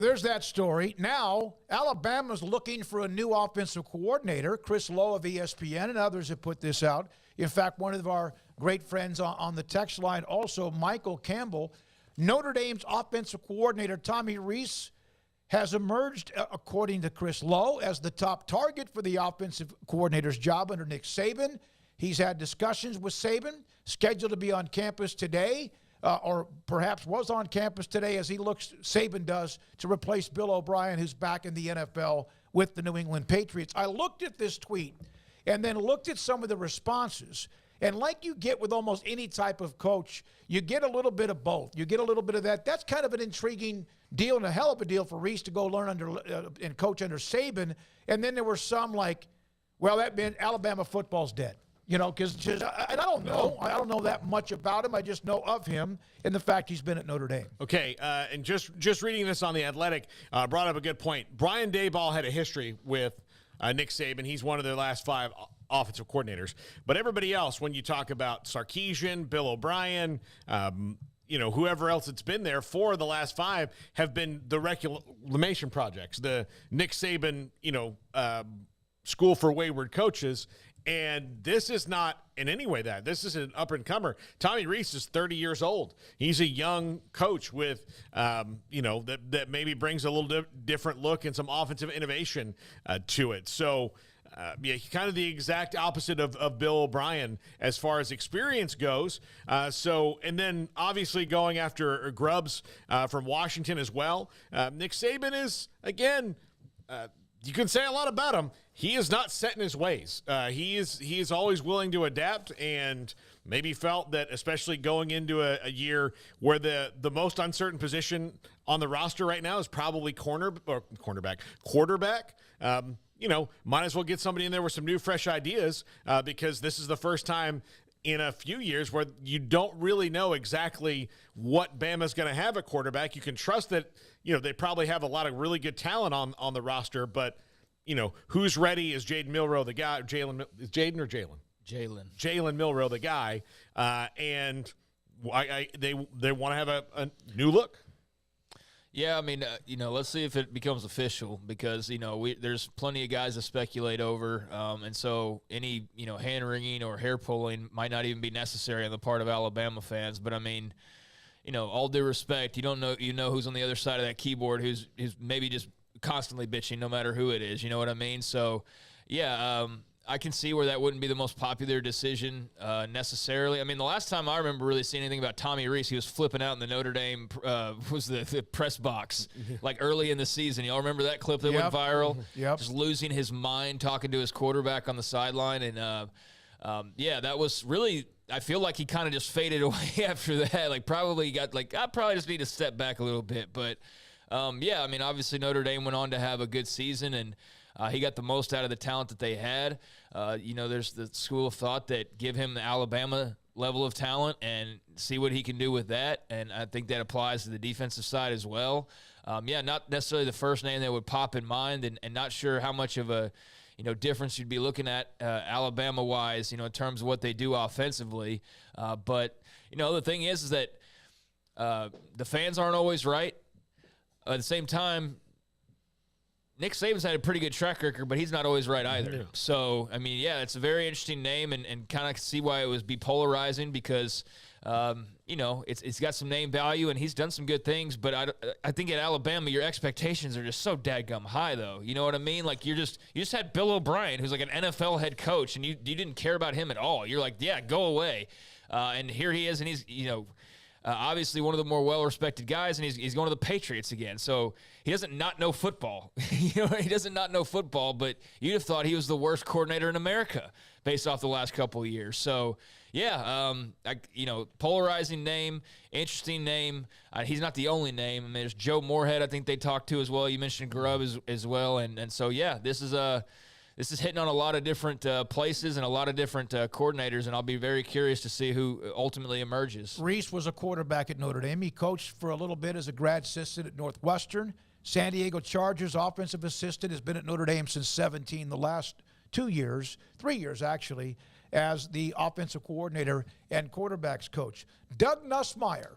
There's that story. Now, Alabama's looking for a new offensive coordinator. Chris Lowe of ESPN and others have put this out. In fact, one of our great friends on the text line, also Michael Campbell, Notre Dame's offensive coordinator, Tommy Rees, has emerged, according to Chris Lowe, as the top target for the offensive coordinator's job under Nick Saban. He's had discussions with Saban, scheduled to be on campus today. Or perhaps was on campus today as Saban does, to replace Bill O'Brien, who's back in the NFL with the New England Patriots. I looked at this tweet and then looked at some of the responses. And like you get with almost any type of coach, you get a little bit of both. You get a little bit of that. That's kind of an intriguing deal and a hell of a deal for Rees to go learn under and coach under Saban. And then there were some like, well, that meant Alabama football's dead. You know, because I don't know. I don't know that much about him. I just know of him and the fact he's been at Notre Dame. Okay, and just reading this on The Athletic brought up a good point. Brian Daboll had a history with Nick Saban. He's one of their last 5 offensive coordinators. But everybody else, when you talk about Sarkisian, Bill O'Brien, whoever else that's been there for the last 5 have been the reclamation projects, the Nick Saban, school for wayward coaches. And this is not in any way that. This is an up-and-comer. Tommy Rees is 30 years old. He's a young coach with, that maybe brings a little different look and some offensive innovation to it. So, kind of the exact opposite of Bill O'Brien as far as experience goes. And then obviously going after Grubbs from Washington as well. Nick Saban is, again, you can say a lot about him. He is not set in his ways. He is always willing to adapt, and maybe felt that, especially going into a year where the most uncertain position on the roster right now is probably quarterback. Might as well get somebody in there with some new, fresh ideas because this is the first time in a few years where you don't really know exactly what Bama's going to have at quarterback. You can trust that, they probably have a lot of really good talent on the roster, but, who's ready? Is Jalen Milroe the guy? Is Jaden or Jalen? Jalen Milroe the guy. And they want to have a new look. Yeah, I mean, let's see if it becomes official because, there's plenty of guys to speculate over. And so any, hand-wringing or hair-pulling might not even be necessary on the part of Alabama fans. But, I mean, all due respect, you don't know, who's on the other side of that keyboard who's maybe just constantly bitching no matter who it is. You know what I mean? So, yeah, I can see where that wouldn't be the most popular decision necessarily. I mean, the last time I remember really seeing anything about Tommy Rees, he was flipping out in the Notre Dame was the press box, like early in the season. Y'all remember that clip that went viral? Yep. Just losing his mind talking to his quarterback on the sideline. And, that was really – I feel like he kind of just faded away after that. Like probably got like, I probably just need to step back a little bit. But, I mean, obviously Notre Dame went on to have a good season and he got the most out of the talent that they had. There's the school of thought that give him the Alabama level of talent and see what he can do with that. And I think that applies to the defensive side as well. Not necessarily the first name that would pop in mind and not sure how much of a, difference you'd be looking at Alabama-wise, in terms of what they do offensively. But, the thing is that the fans aren't always right. At the same time, Nick Saban's had a pretty good track record, but he's not always right either. Yeah. So, I mean, it's a very interesting name and kind of see why it was be polarizing because, it's got some name value and he's done some good things. But I think at Alabama, your expectations are just so dadgum high, though. You know what I mean? Like you just had Bill O'Brien, who's like an NFL head coach, and you didn't care about him at all. You're like, yeah, go away. And here he is, and he's, obviously one of the more well-respected guys, and he's going to the Patriots again. So he doesn't not know football. He doesn't not know football, but you'd have thought he was the worst coordinator in America based off the last couple of years. So, polarizing name, interesting name. He's not the only name. I mean, there's Joe Moorhead I think they talked to as well. You mentioned Grubb as well. And so, this is hitting on a lot of different places and a lot of different coordinators, and I'll be very curious to see who ultimately emerges. Rees was a quarterback at Notre Dame. He coached for a little bit as a grad assistant at Northwestern. San Diego Chargers offensive assistant, has been at Notre Dame since 17, the last 3 years actually, as the offensive coordinator and quarterbacks coach. Doug Nussmeier